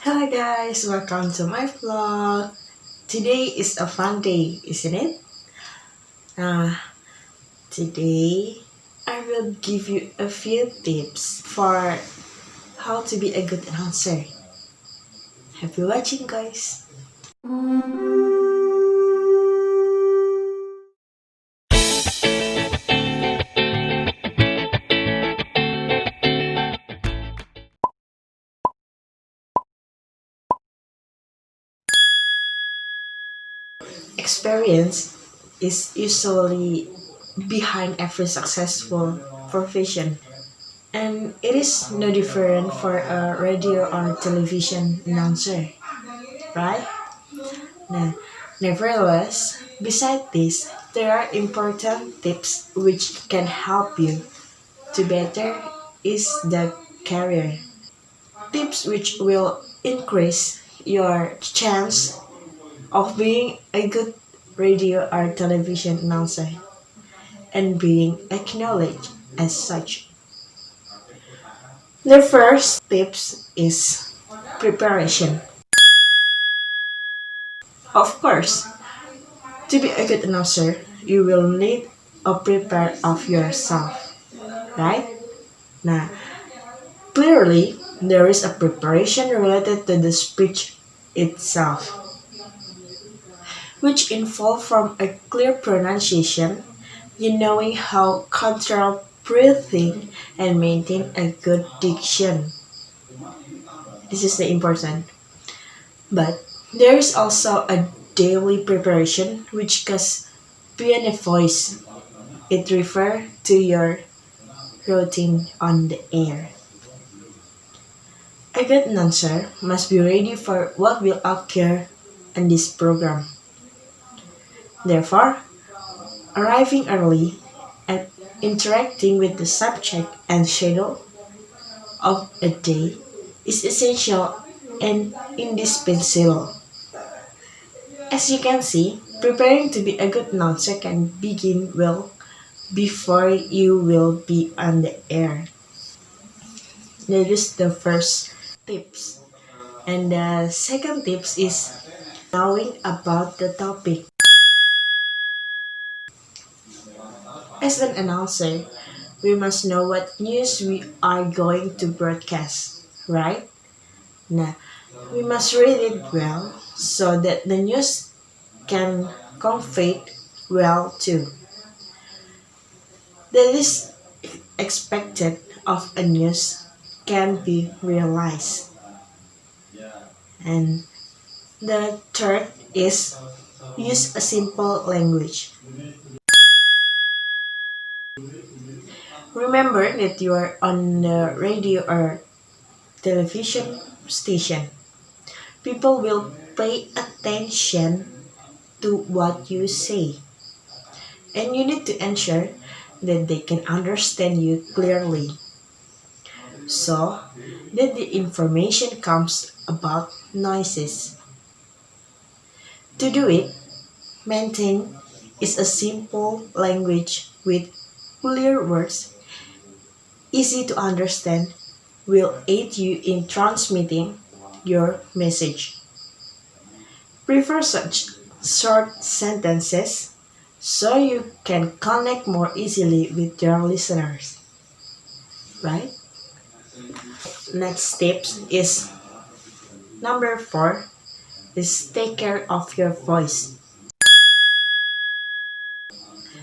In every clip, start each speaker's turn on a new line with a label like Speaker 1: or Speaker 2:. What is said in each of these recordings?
Speaker 1: Hello guys, welcome to my vlog. Today is a fun day, isn't it? Uh, Today I will give you a few tips for how to be a good announcer. Happy watching guys. Experience is usually behind every successful profession, and it is no different for a radio or television announcer, right? Now, nevertheless, beside this, there are important tips which can help you to better is the career. Tips which will increase your chance of being a good radio or television announcer and being acknowledged as such. The first tips is preparation. Of course, to be a good announcer, you will need a prepare of yourself, right? Now, clearly, there is a preparation related to the speech itself, which involve from a clear pronunciation, you knowing how control breathing and maintain a good diction. This is the important. But there is also a daily preparation which goes beyond a voice. It refers to your routine on the air. A good announcer must be ready for what will occur in this program. Therefore, arriving early and interacting with the subject and schedule of a day is essential and indispensable. As you can see, preparing to be a good announcer can begin well before you will be on the air. That is the first tips. And the second tips is knowing about the topic. As an announcer, we must know what news we are going to broadcast, right? Now, we must read it well so that the news can convey well too. That is expected of a news can be realized. And the third is use a simple language. Remember that you are on the radio or television station. People will pay attention to what you say, and you need to ensure that they can understand you clearly so that the information comes about noises. To do it, maintain is a simple language with clear words, easy to understand, will aid you in transmitting your message. Prefer such short sentences so you can connect more easily with your listeners, right? Next tip is number 4 is take care of your voice.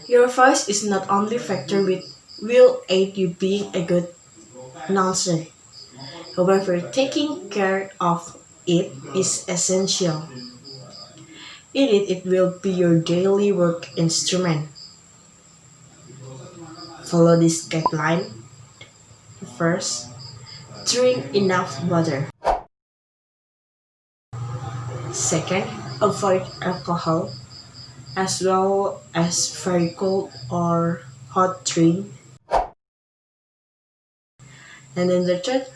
Speaker 1: Your voice is not only factor which will aid you being a good announcer. However, taking care of it is essential. In it, it will be your daily work instrument. Follow this guideline. First, drink enough water. Second, avoid alcohol as well as very cold or hot drink. And then the third,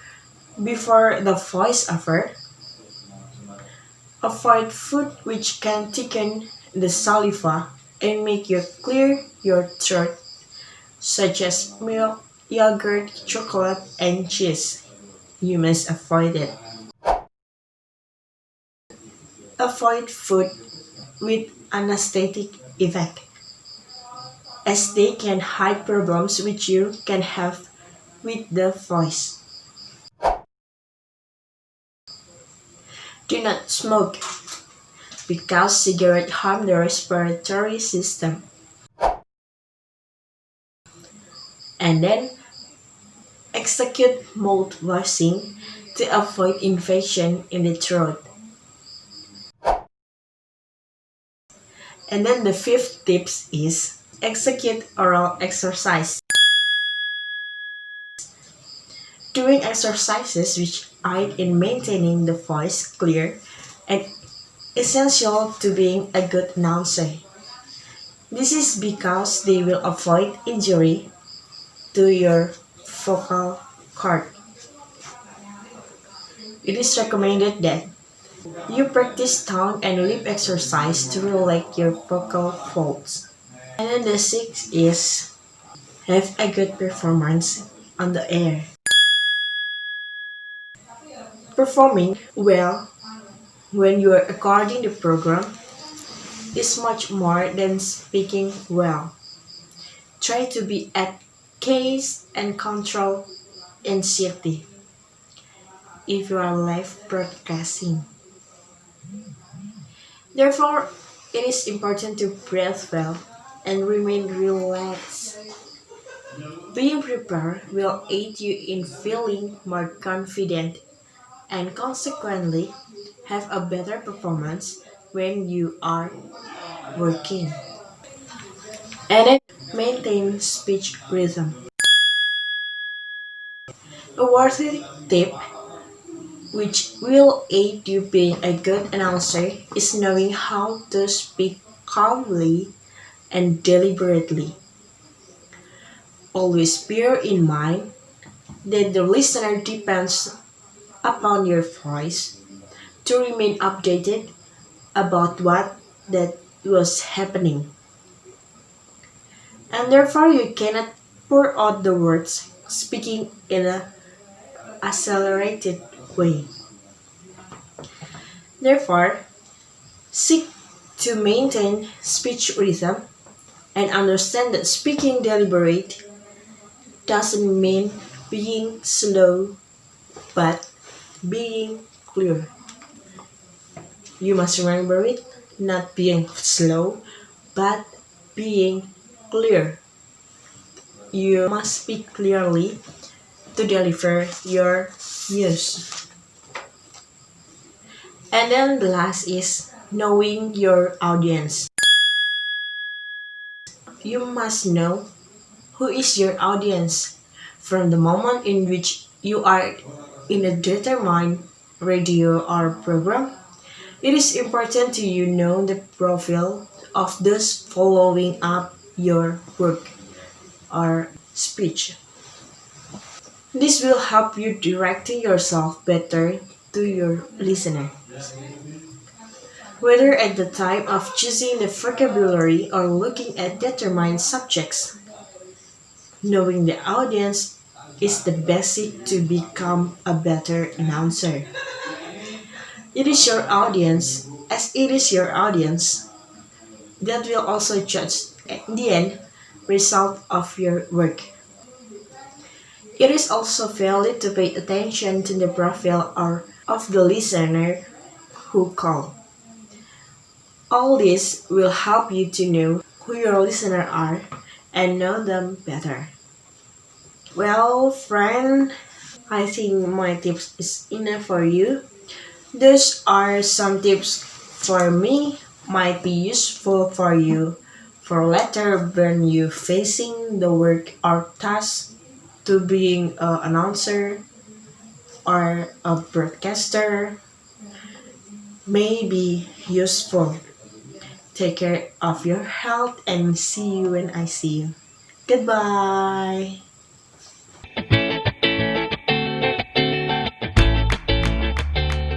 Speaker 1: before the voiceover, avoid food which can thicken the saliva and make you clear your throat, such as milk, yogurt, chocolate, and cheese. You must avoid it. Avoid food with anesthetic effect, as they can hide problems which you can have with the voice. Do not smoke, because cigarettes harm the respiratory system. And then execute mouthwashing to avoid infection in the throat. And then the fifth tips is execute oral exercise. Doing exercises which aid in maintaining the voice clear and essential to being a good announcer. This is because they will avoid injury to your vocal cord. It is recommended that you practice tongue and lip exercise to relax your vocal folds. And then the sixth is have a good performance on the air. Performing well when you are recording the program is much more than speaking well. Try to be at case and control anxiety if you are live broadcasting. Therefore, it is important to breathe well and remain relaxed. Being prepared will aid you in feeling more confident and consequently have a better performance when you are working. And then maintain speech rhythm. A worthy tip which will aid you being a good announcer is knowing how to speak calmly and deliberately. Always bear in mind that the listener depends upon your voice to remain updated about what that was happening. And therefore you cannot pour out the words speaking in an accelerated way. Therefore, seek to maintain speech rhythm and understand that speaking deliberate doesn't mean being slow but being clear. You must remember it, not being slow but being clear. You must speak clearly to deliver your news. And then the last is knowing your audience. You must know who is your audience from the moment in which you are in a determined radio or program. It is important to you know the profile of those following up your work or speech. This will help you directing yourself better to your listener. Whether at the time of choosing the vocabulary or looking at determined subjects, knowing the audience is the basic to become a better announcer. It is your audience, as it is your audience, that will also judge at the end result of your work. It is also valid to pay attention to the profile or of the listener who call. All this will help you to know who your listeners are and know them better. Well, friend, I think my tips is enough for you. Those are some tips for me, might be useful for you for later when you facing the work or task to being an announcer or a broadcaster may be useful. Take care of your health and see you when I see you. Goodbye.